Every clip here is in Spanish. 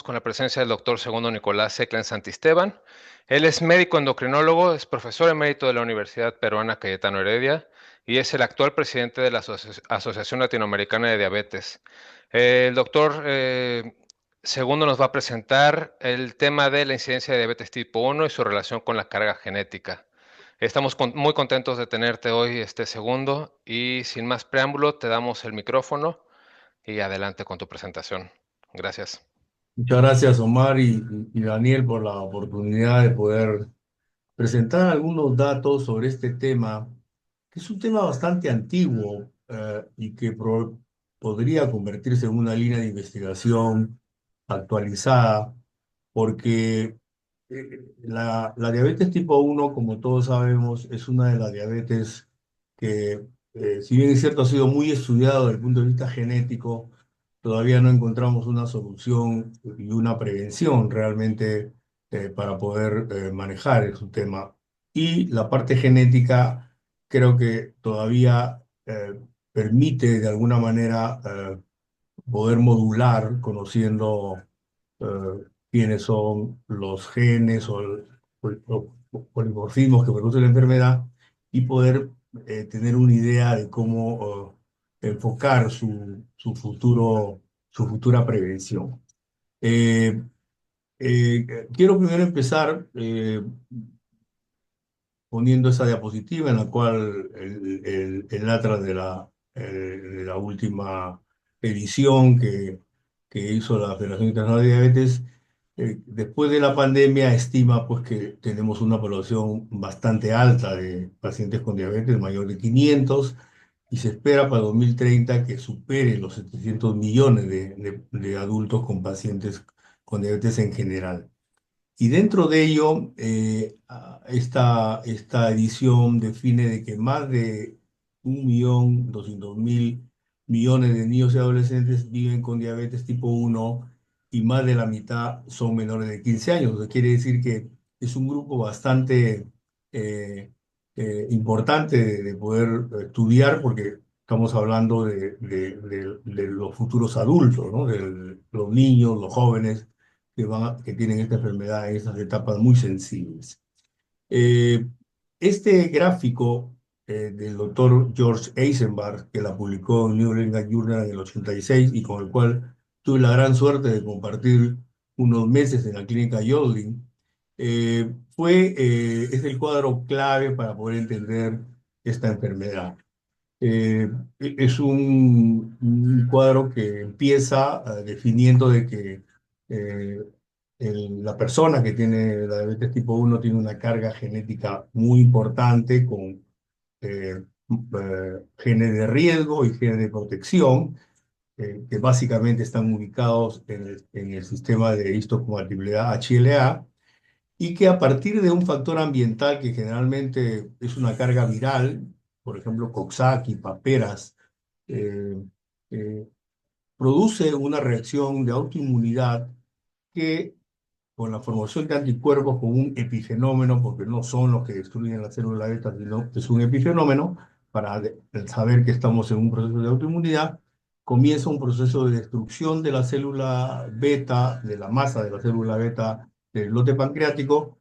con la presencia del doctor segundo Nicolás Seclan Santisteban. Él es médico endocrinólogo, es profesor emérito de la Universidad Peruana Cayetano Heredia y es el actual presidente de la Asociación Latinoamericana de Diabetes. El doctor segundo nos va a presentar el tema de la incidencia de diabetes tipo 1 y su relación con la carga genética. Estamos muy contentos de tenerte hoy, segundo, y sin más preámbulo, te damos el micrófono y adelante con tu presentación. Gracias. Muchas gracias, Omar y Daniel, por la oportunidad de poder presentar algunos datos sobre este tema, que es un tema bastante antiguo y que podría convertirse en una línea de investigación actualizada, porque la diabetes tipo 1, como todos sabemos, es una de las diabetes que, si bien es cierto, ha sido muy estudiado desde el punto de vista genético. Todavía no encontramos una solución y una prevención realmente para poder manejar ese tema. Y la parte genética creo que todavía permite de alguna manera poder modular conociendo eh, quiénes son los genes o polimorfismos que producen la enfermedad y poder tener una idea de cómo enfocar su futura prevención. Eh, Quiero primero empezar poniendo esa diapositiva en la cual el atlas de la última edición que hizo la Federación Internacional de Diabetes, después de la pandemia estima pues que tenemos una población bastante alta de pacientes con diabetes, mayor de 500, y se espera para 2030 que supere los 700 millones de adultos con pacientes con diabetes en general. Y dentro de ello, esta edición define de que más de 1.200.000 millones de niños y adolescentes viven con diabetes tipo 1 y más de la mitad son menores de 15 años. Eso quiere decir que es un grupo bastante eh, importante de poder estudiar, porque estamos hablando de los futuros adultos, ¿no? De los niños, los jóvenes que tienen esta enfermedad en esas etapas muy sensibles. Eh, este gráfico del doctor George Eisenberg, que la publicó en New England Journal en el 86 y con el cual tuve la gran suerte de compartir unos meses en la clínica Yodlin, es el cuadro clave para poder entender esta enfermedad. Es un cuadro que empieza definiendo de que eh, la persona que tiene la diabetes tipo 1 tiene una carga genética muy importante con genes de riesgo y genes de protección, que básicamente están ubicados en el sistema de histocompatibilidad HLA, y que a partir de un factor ambiental que generalmente es una carga viral, por ejemplo, Coxsackie, paperas, eh, eh, produce una reacción de autoinmunidad que, con la formación de anticuerpos, con un epifenómeno, porque no son los que destruyen la célula beta, sino es un epifenómeno, para saber que estamos en un proceso de autoinmunidad, comienza un proceso de destrucción de la célula beta, de la masa de la célula beta del lote pancreático,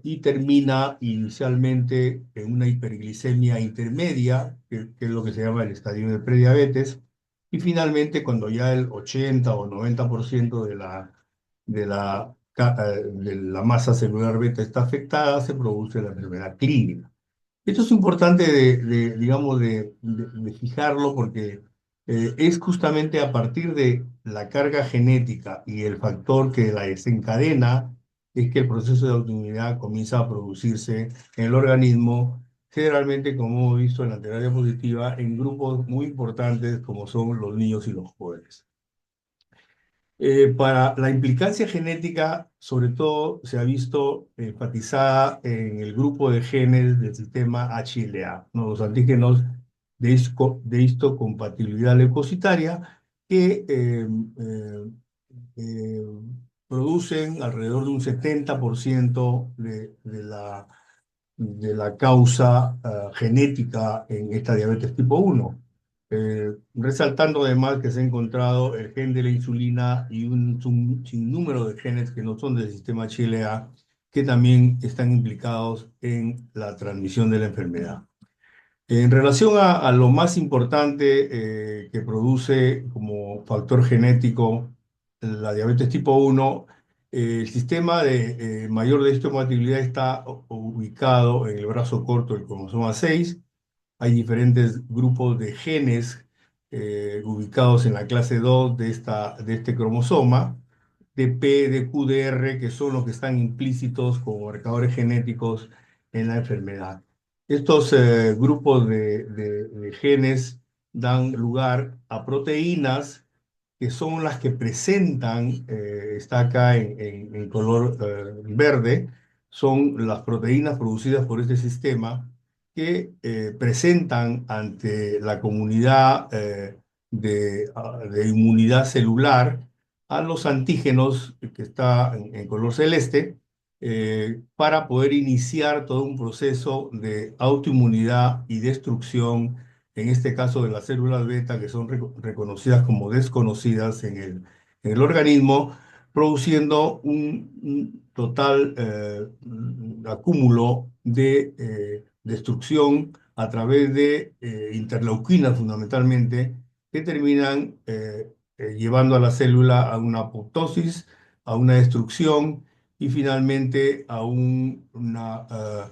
y termina inicialmente en una hiperglicemia intermedia, que es lo que se llama el estadio de prediabetes, y finalmente, cuando ya el 80 o 90% de la masa celular beta está afectada, se produce la enfermedad clínica. Esto es importante digamos, de fijarlo, porque es justamente a partir de la carga genética y el factor que la desencadena, es que el proceso de autoinmunidad comienza a producirse en el organismo, generalmente, como hemos visto en la anterior diapositiva, en grupos muy importantes como son los niños y los jóvenes. Para la implicancia genética, sobre todo, se ha visto enfatizada en el grupo de genes del sistema HLA, ¿no? Los antígenos de histocompatibilidad leucocitaria, que eh, producen alrededor de un 70% de la causa genética en esta diabetes tipo 1. resaltando además que se ha encontrado el gen de la insulina y un sinnúmero de genes que no son del sistema HLA que también están implicados en la transmisión de la enfermedad. En relación a lo más importante que produce como factor genético la diabetes tipo 1, el sistema de mayor dehistocompatibilidad está ubicado en el brazo corto del cromosoma 6. Hay diferentes grupos de genes ubicados en la clase 2 de este cromosoma, de P, de Q, de R, que son los que están implícitos como marcadores genéticos en la enfermedad. Estos grupos de genes dan lugar a proteínas que son las que presentan, está acá en color verde, son las proteínas producidas por este sistema que presentan ante la comunidad de inmunidad celular a los antígenos que está en color celeste para poder iniciar todo un proceso de autoinmunidad y destrucción, en este caso de las células beta, que son reconocidas como desconocidas en el organismo, produciendo un total acúmulo de destrucción a través de interleuquinas fundamentalmente, que terminan llevando a la célula a una apoptosis, a una destrucción y finalmente a una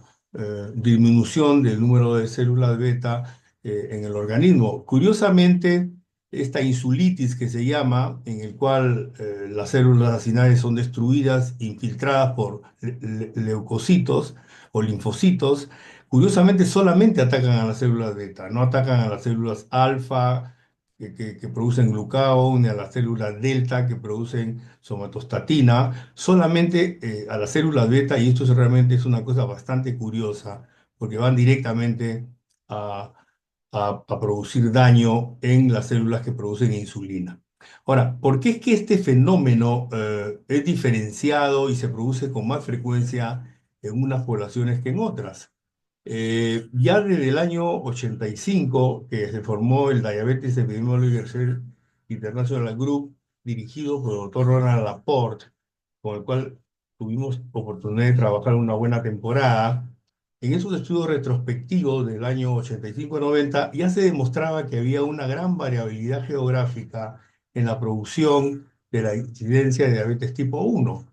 disminución del número de células beta en el organismo. Curiosamente, esta insulitis que se llama, en el cual las células acinales son destruidas, infiltradas por leucocitos o linfocitos, curiosamente solamente atacan a las células beta, no atacan a las células alfa que producen glucagón, ni a las células delta que producen somatostatina, solamente a las células beta, y esto realmente es una cosa bastante curiosa, porque van directamente a a producir daño en las células que producen insulina. Ahora, ¿por qué es que este fenómeno es diferenciado y se produce con más frecuencia en unas poblaciones que en otras? Ya desde el año 85, que se formó el Diabetes Epidemiology Research International Group, dirigido por el doctor Ronald Laporte, con el cual tuvimos oportunidad de trabajar una buena temporada. En esos estudios retrospectivos del año 85-90 ya se demostraba que había una gran variabilidad geográfica en la producción de la incidencia de diabetes tipo 1,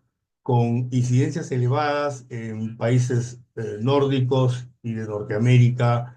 con incidencias elevadas en países nórdicos y de Norteamérica,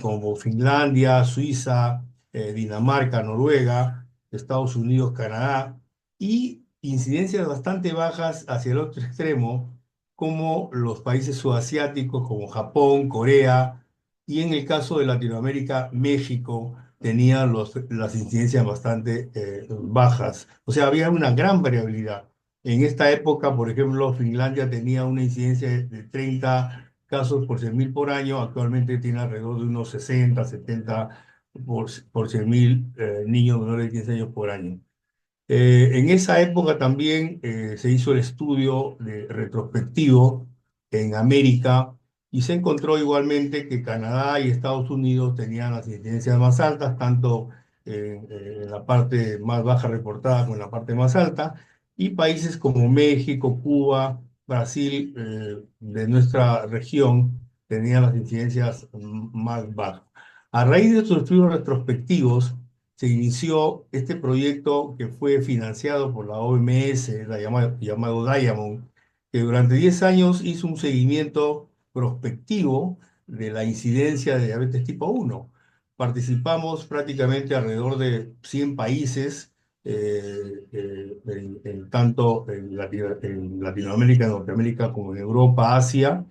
como Finlandia, Suiza, Dinamarca, Noruega, Estados Unidos, Canadá, y incidencias bastante bajas hacia el otro extremo, como los países subasiáticos, como Japón, Corea, y en el caso de Latinoamérica, México tenía las incidencias bastante bajas. O sea, había una gran variabilidad. En esta época, por ejemplo, Finlandia tenía una incidencia de 30 casos por 100.000 por año, actualmente tiene alrededor de unos 60, 70 por 100.000 niños menores de 15 años por año. En esa época también se hizo el estudio retrospectivo en América y se encontró igualmente que Canadá y Estados Unidos tenían las incidencias más altas, tanto en la parte más baja reportada como en la parte más alta, y países como México, Cuba, Brasil, de nuestra región, tenían las incidencias más bajas. A raíz de estos estudios retrospectivos, se inició este proyecto que fue financiado por la OMS, llamado Diamond, que durante 10 años hizo un seguimiento prospectivo de la incidencia de diabetes tipo 1. Participamos prácticamente alrededor de 100 países, tanto en Latinoamérica, Norteamérica, como en Europa, Asia.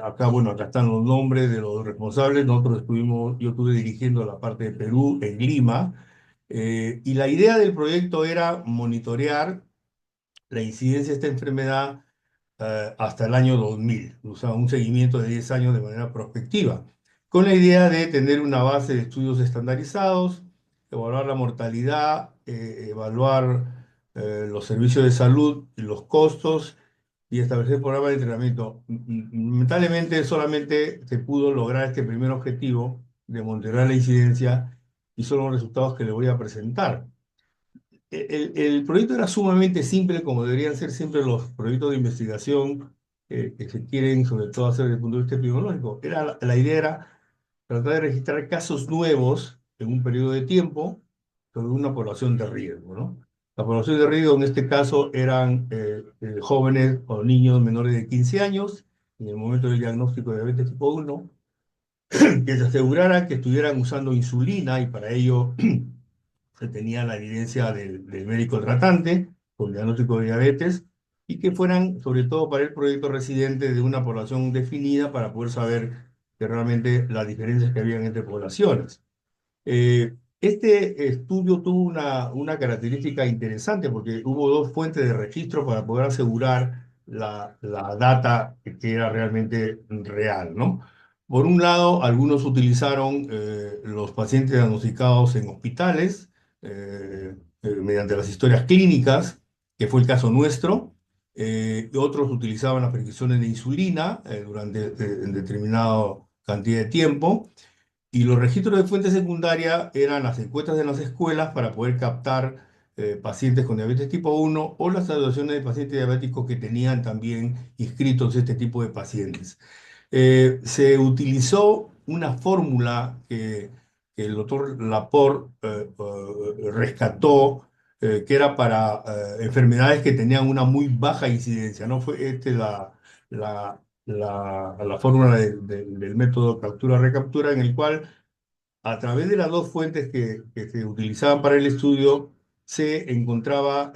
Acá, bueno, acá están los nombres de los responsables. Yo estuve dirigiendo la parte de Perú en Lima, y la idea del proyecto era monitorear la incidencia de esta enfermedad hasta el año 2000, o sea, un seguimiento de 10 años de manera prospectiva, con la idea de tener una base de estudios estandarizados, evaluar la mortalidad, evaluar los servicios de salud y los costos y establecer programas de entrenamiento. Lamentablemente solamente se pudo lograr este primer objetivo de monitorear la incidencia y son los resultados que le voy a presentar. El proyecto era sumamente simple, como deberían ser siempre los proyectos de investigación que se quieren, sobre todo, hacer desde el punto de vista epidemiológico. La idea era tratar de registrar casos nuevos en un periodo de tiempo sobre una población de riesgo, ¿no? La población de riesgo en este caso eran jóvenes o niños menores de 15 años en el momento del diagnóstico de diabetes tipo 1, que se asegurara que estuvieran usando insulina y para ello se tenía la evidencia del médico tratante con diagnóstico de diabetes y que fueran, sobre todo para el proyecto residente, de una población definida para poder saber que realmente las diferencias que habían entre poblaciones. Este estudio tuvo una característica interesante porque hubo dos fuentes de registro para poder asegurar la data que era realmente real, ¿no? Por un lado, algunos utilizaron los pacientes diagnosticados en hospitales mediante las historias clínicas, que fue el caso nuestro. Y otros utilizaban las prescripciones de insulina durante en determinada cantidad de tiempo. Y los registros de fuente secundaria eran las encuestas de las escuelas para poder captar pacientes con diabetes tipo 1 o las evaluaciones de pacientes diabéticos que tenían también inscritos este tipo de pacientes. Se utilizó una fórmula que el doctor Laporte rescató, que era para enfermedades que tenían una muy baja incidencia. No fue la fórmula del método captura-recaptura, en el cual a través de las dos fuentes que se utilizaban para el estudio, se encontraba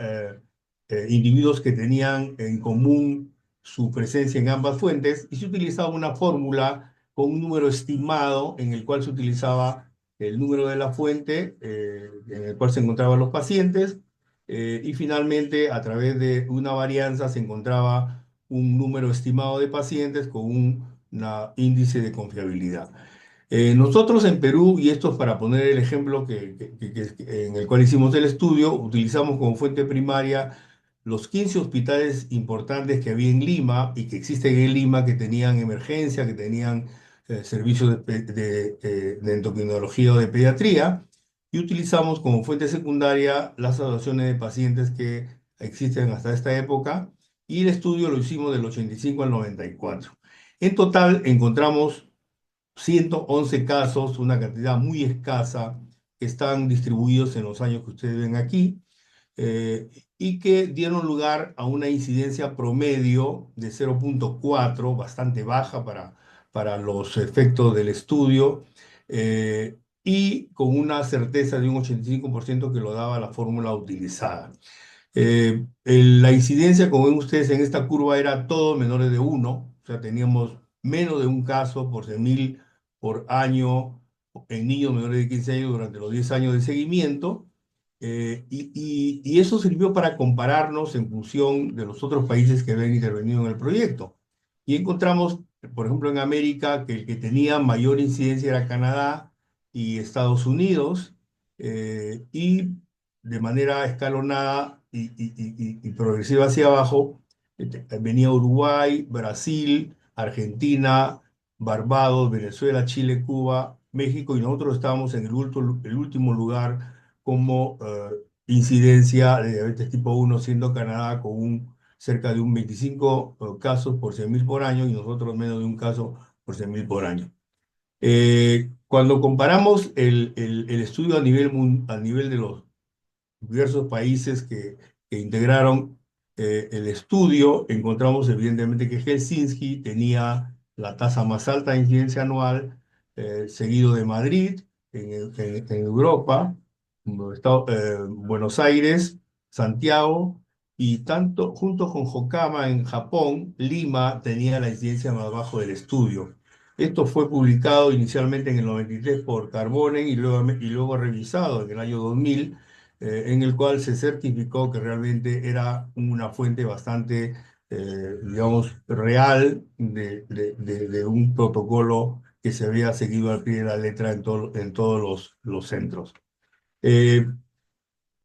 individuos que tenían en común su presencia en ambas fuentes y se utilizaba una fórmula con un número estimado en el cual se utilizaba el número de la fuente en el cual se encontraban los pacientes y finalmente a través de una varianza se encontraba un número estimado de pacientes con un índice de confiabilidad. Nosotros en Perú, y esto es para poner el ejemplo en el cual hicimos el estudio, utilizamos como fuente primaria los 15 hospitales importantes que había en Lima y que existen en Lima, que tenían emergencia, que tenían servicios de endocrinología o de pediatría, y utilizamos como fuente secundaria las evaluaciones de pacientes que existen hasta esta época, y el estudio lo hicimos del 85 al 94. En total encontramos 111 casos, una cantidad muy escasa, que están distribuidos en los años que ustedes ven aquí, eh, y que dieron lugar a una incidencia promedio de 0,4, bastante baja para los efectos del estudio, y con una certeza de un 85% que lo daba la fórmula utilizada. La incidencia, como ven ustedes en esta curva, era todo menores de uno, o sea, teníamos menos de un caso por 100.000 por año en niños menores de 15 años durante los 10 años de seguimiento, y eso sirvió para compararnos en función de los otros países que habían intervenido en el proyecto. Y encontramos, por ejemplo, en América, que el que tenía mayor incidencia era Canadá y Estados Unidos, y de manera escalonada y progresiva hacia abajo, venía Uruguay, Brasil, Argentina, Barbados, Venezuela, Chile, Cuba, México, y nosotros estábamos en el último lugar como incidencia de diabetes tipo 1, siendo Canadá con cerca de un 25 casos por 100.000 por año y nosotros menos de un caso por 100.000 por año. Cuando comparamos el estudio a nivel de los diversos países que integraron el estudio, encontramos evidentemente que Helsinki tenía la tasa más alta de incidencia anual, seguido de Madrid en Europa, Buenos Aires, Santiago, y tanto junto con Yokohama en Japón, Lima tenía la incidencia más baja del estudio. Esto fue publicado inicialmente en el 93 por Carbonen y luego revisado en el año 2000, en el cual se certificó que realmente era una fuente bastante, digamos, real de un protocolo que se había seguido al pie de la letra en todos los centros. Eh,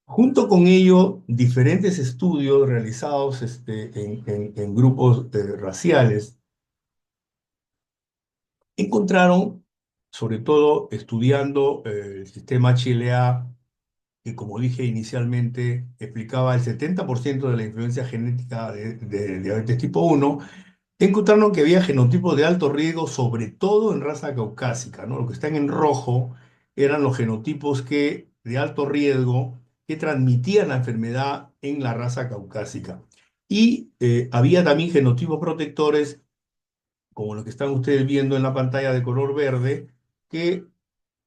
Junto con ello, diferentes estudios realizados en grupos raciales encontraron sobre todo estudiando el sistema HLA, que como dije inicialmente, explicaba el 70% de la influencia genética de diabetes tipo 1, encontraron que había genotipos de alto riesgo, sobre todo en raza caucásica, ¿no? Los que están en rojo eran los genotipos de alto riesgo que transmitían la enfermedad en la raza caucásica. Y había también genotipos protectores, como los que están ustedes viendo en la pantalla de color verde, que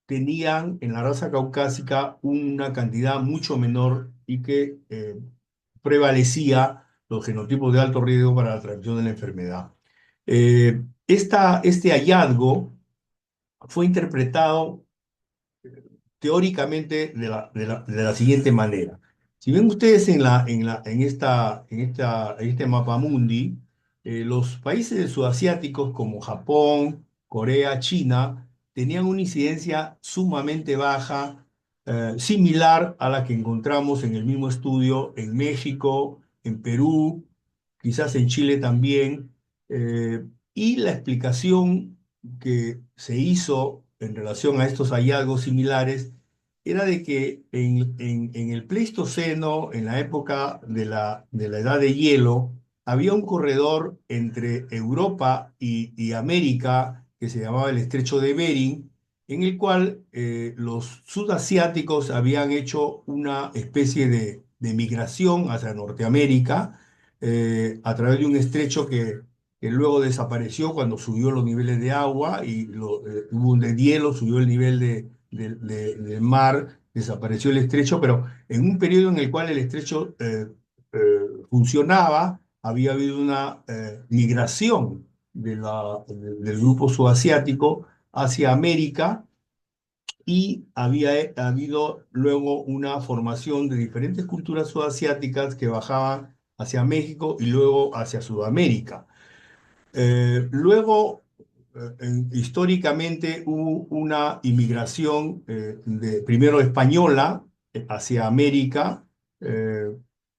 tenían en la raza caucásica una cantidad mucho menor y que prevalecía los genotipos de alto riesgo para la transmisión de la enfermedad. Este hallazgo fue interpretado teóricamente de la siguiente manera. Si ven ustedes en este mapamundi, los países sudasiáticos como Japón, Corea, China, tenían una incidencia sumamente baja, similar a la que encontramos en el mismo estudio en México, en Perú, quizás en Chile también. eh, y la explicación que se hizo en relación a estos hallazgos similares era de que en el Pleistoceno, en la época de la Edad de Hielo, había un corredor entre Europa y América que se llamaba el Estrecho de Bering, en el cual los sudasiáticos habían hecho una especie de migración hacia Norteamérica a través de un estrecho que luego desapareció cuando subió los niveles de agua y hubo un deshielo, subió el nivel del mar, desapareció el estrecho, pero en un periodo en el cual el estrecho eh, funcionaba, había habido una migración del grupo subasiático hacia América y había habido luego una formación de diferentes culturas subasiáticas que bajaban hacia México y luego hacia Sudamérica. Luego, históricamente hubo una inmigración primero española hacia América. eh,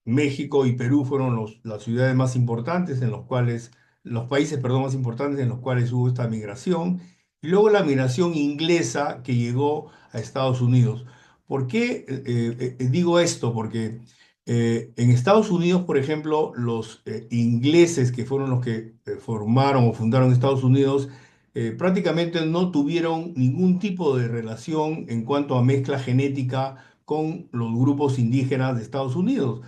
México y Perú fueron las ciudades más importantes en los cuales, los países, perdón, más importantes en los cuales hubo esta migración. Y luego la migración inglesa que llegó a Estados Unidos. ¿Por qué digo esto? Porque en Estados Unidos, por ejemplo, los ingleses, que fueron los que formaron o fundaron Estados Unidos, prácticamente no tuvieron ningún tipo de relación en cuanto a mezcla genética con los grupos indígenas de Estados Unidos.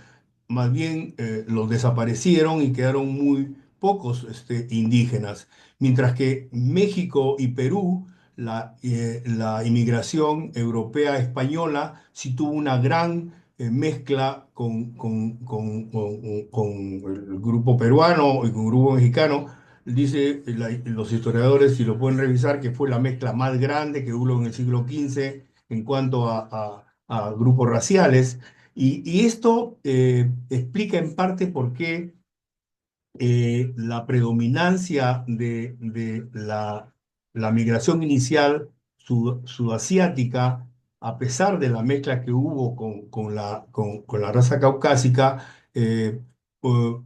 Más bien los desaparecieron y quedaron muy pocos indígenas. Mientras que México y Perú, la inmigración europea española sí tuvo una gran mezcla con el grupo peruano y con el grupo mexicano. Dice los historiadores, si lo pueden revisar, que fue la mezcla más grande que hubo en el siglo XV en cuanto a grupos raciales. Y esto explica en parte por qué la predominancia de la migración inicial sudasiática, a pesar de la mezcla que hubo con la raza caucásica,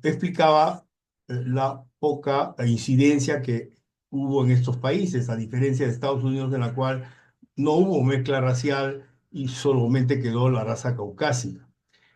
explicaba la poca incidencia que hubo en estos países, a diferencia de Estados Unidos, en la cual no hubo mezcla racial y solamente quedó la raza caucásica.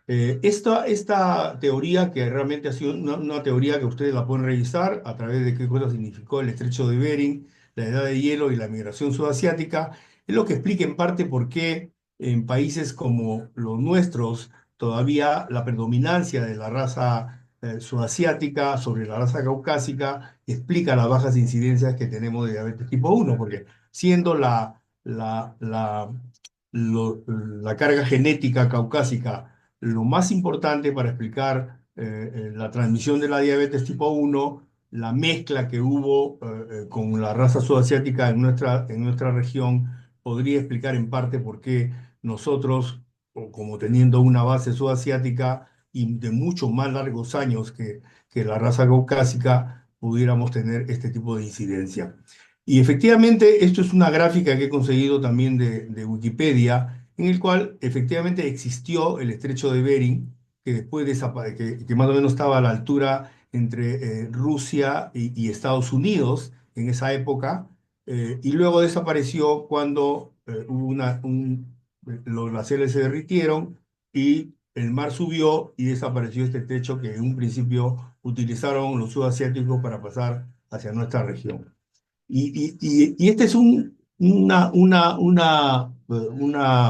Esta teoría, que realmente ha sido una teoría que ustedes la pueden revisar a través de qué cosa significó el estrecho de Bering, la edad de hielo y la migración sudasiática, es lo que explica en parte por qué en países como los nuestros todavía la predominancia de la raza sudasiática sobre la raza caucásica explica las bajas incidencias que tenemos de diabetes tipo 1, porque siendo la carga genética caucásica lo más importante para explicar la transmisión de la diabetes tipo 1, la mezcla que hubo con la raza sudasiática en nuestra región, podría explicar en parte por qué nosotros, como teniendo una base sudasiática y de mucho más largos años que la raza caucásica, pudiéramos tener este tipo de incidencia. Y efectivamente, esto es una gráfica que he conseguido también de Wikipedia, en el cual efectivamente existió el estrecho de Bering, que después que más o menos estaba a la altura entre Rusia y Estados Unidos en esa época, y luego desapareció cuando hubo los glaciares se derritieron y el mar subió y desapareció este techo que en un principio utilizaron los sudasiáticos para pasar hacia nuestra región. Y esta es una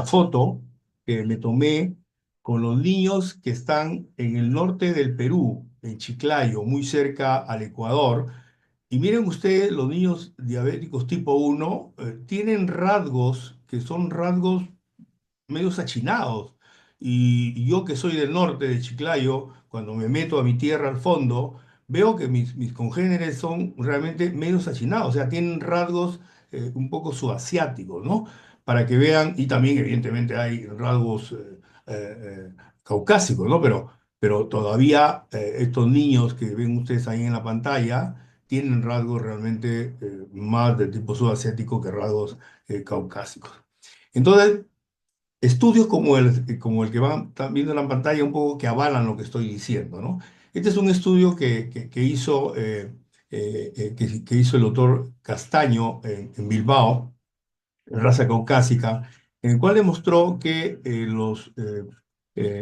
foto que me tomé con los niños que están en el norte del Perú, en Chiclayo, muy cerca al Ecuador. Y miren ustedes, los niños diabéticos tipo 1 tienen rasgos que son rasgos medios achinados. Y yo que soy del norte de Chiclayo, cuando me meto a mi tierra al fondo, veo que mis congéneres son realmente medios achinados, o sea, tienen rasgos un poco subasiáticos, ¿no? Para que vean, y también evidentemente hay rasgos caucásicos, ¿no? Pero todavía estos niños que ven ustedes ahí en la pantalla tienen rasgos realmente más de tipo subasiático que rasgos caucásicos. Entonces, estudios como el que están viendo en la pantalla un poco que avalan lo que estoy diciendo, ¿no? Este es un estudio que hizo, que hizo el doctor Castaño en Bilbao, raza caucásica, en el cual demostró que los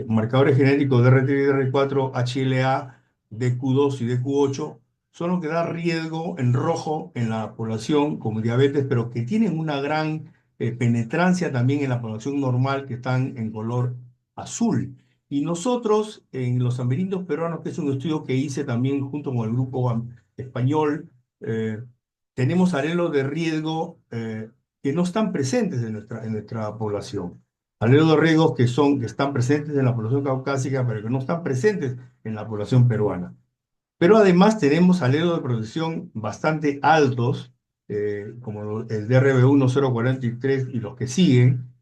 marcadores genéticos de R3 y DR4, HLA, DQ2 y DQ8 son los que dan riesgo en rojo en la población con diabetes, pero que tienen una gran penetrancia también en la población normal que están en color azul. Y nosotros, en los amerindios peruanos, que es un estudio que hice también junto con el grupo español, tenemos alelos de riesgo que no están presentes en nuestra población. Alelos de riesgos que están presentes en la población caucásica, pero que no están presentes en la población peruana. Pero además tenemos alelos de protección bastante altos, como el DRB1 043 y los que siguen,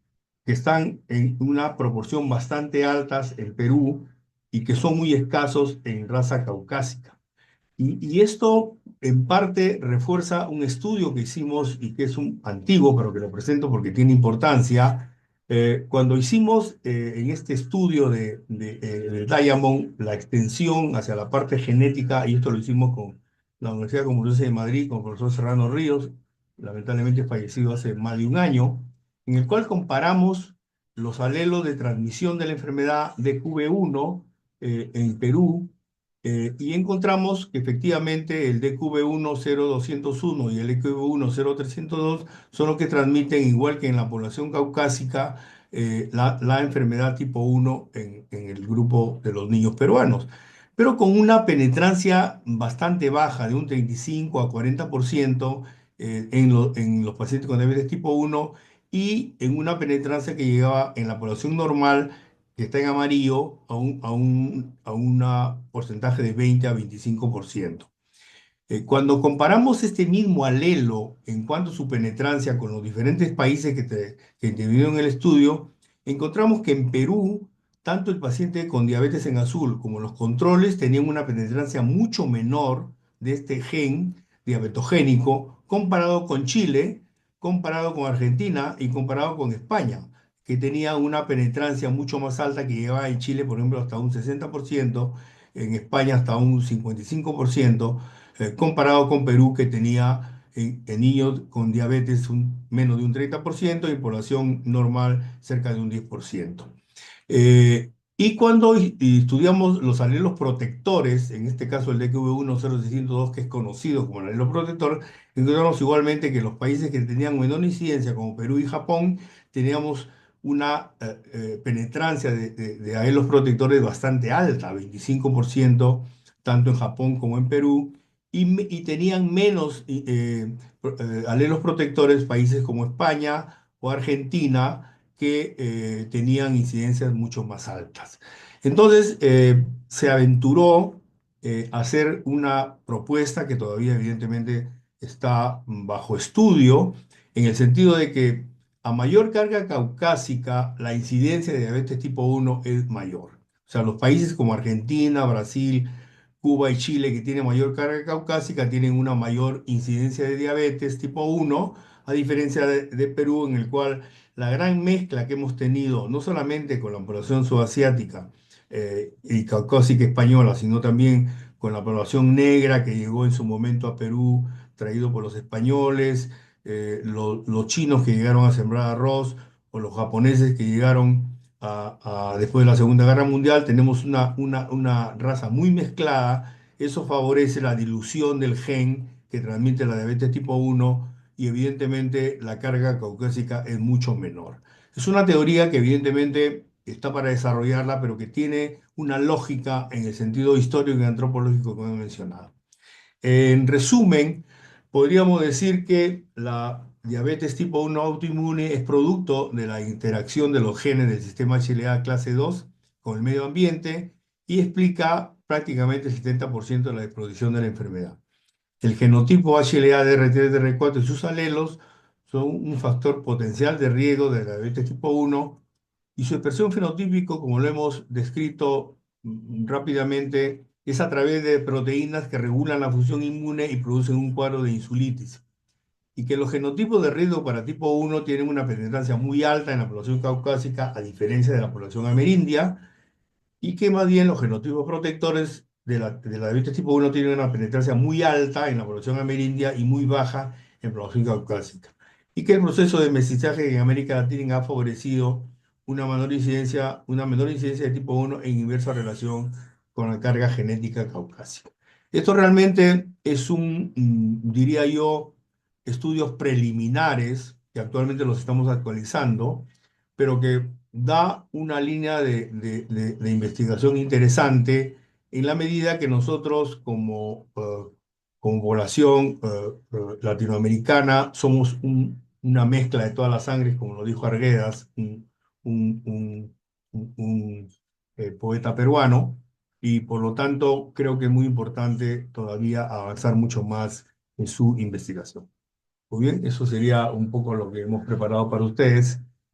que están en una proporción bastante altas en Perú y que son muy escasos en raza caucásica. Y esto en parte refuerza un estudio que hicimos y que es un antiguo, pero que lo presento porque tiene importancia. Cuando hicimos en este estudio de Diamond la extensión hacia la parte genética, y esto lo hicimos con la Universidad Complutense de Madrid, con el profesor Serrano Ríos, lamentablemente fallecido hace más de un año, en el cual comparamos los alelos de transmisión de la enfermedad de QV1 en Perú y encontramos que efectivamente el DQB1 0201 y el EQB1 0302 son los que transmiten, igual que en la población caucásica, la enfermedad tipo 1 en el grupo de los niños peruanos, pero con una penetrancia bastante baja, de un 35 a 40% en los pacientes con diabetes tipo 1 y en una penetrancia que llegaba en la población normal que está en amarillo a un porcentaje de 20 a 25%. Cuando comparamos este mismo alelo en cuanto a su penetrancia con los diferentes países que intervinieron en el estudio, encontramos que en Perú, tanto el paciente con diabetes en azul como los controles tenían una penetrancia mucho menor de este gen diabetogénico comparado con Chile, comparado con Argentina y comparado con España, que tenía una penetrancia mucho más alta que llegaba en Chile, por ejemplo, hasta un 60%, en España hasta un 55%, comparado con Perú, que tenía en niños con diabetes menos de un 30% y en población normal cerca de un 10%. Y cuando estudiamos los alelos protectores, en este caso el DQV1 0602, que es conocido como el alelo protector, encontramos igualmente que los países que tenían menor incidencia, como Perú y Japón, teníamos una penetrancia de alelos protectores bastante alta, 25%, tanto en Japón como en Perú, y tenían menos alelos protectores países como España o Argentina, que tenían incidencias mucho más altas. Entonces, se aventuró a hacer una propuesta que todavía evidentemente está bajo estudio, en el sentido de que a mayor carga caucásica, la incidencia de diabetes tipo 1 es mayor. O sea, los países como Argentina, Brasil, Cuba y Chile, que tienen mayor carga caucásica, tienen una mayor incidencia de diabetes tipo 1, a diferencia de Perú, en el cual la gran mezcla que hemos tenido, no solamente con la población subasiática y caucásica española, sino también con la población negra que llegó en su momento a Perú, traído por los españoles, los chinos que llegaron a sembrar arroz o los japoneses que llegaron después de la Segunda Guerra Mundial, tenemos una raza muy mezclada. Eso favorece la dilución del gen que transmite la diabetes tipo 1 y evidentemente la carga caucásica es mucho menor. Es una teoría que evidentemente está para desarrollarla, pero que tiene una lógica en el sentido histórico y antropológico que he mencionado. En resumen, podríamos decir que la diabetes tipo 1 autoinmune es producto de la interacción de los genes del sistema HLA clase 2 con el medio ambiente y explica prácticamente el 70% de la exposición de la enfermedad. El genotipo HLA-DR3-DR4 y sus alelos son un factor potencial de riesgo de la diabetes tipo 1 y su expresión fenotípico, como lo hemos descrito rápidamente, es a través de proteínas que regulan la función inmune y producen un cuadro de insulitis. Y que los genotipos de riesgo para tipo 1 tienen una penetrancia muy alta en la población caucásica, a diferencia de la población amerindia, y que más bien los genotipos protectores de la diabetes tipo 1 tienen una penetrancia muy alta en la población amerindia y muy baja en la población caucásica. Y que el proceso de mestizaje en América Latina ha favorecido una menor incidencia de tipo 1 en inversa relación con la carga genética caucásica. Esto realmente es diría yo, estudios preliminares que actualmente los estamos actualizando, pero que da una línea de investigación interesante en la medida que nosotros como población latinoamericana somos una mezcla de todas las sangres, como lo dijo Arguedas, un, un- un poeta peruano, y por lo tanto creo que es muy importante todavía avanzar mucho más en su investigación. Muy bien, eso sería un poco lo que hemos preparado para ustedes.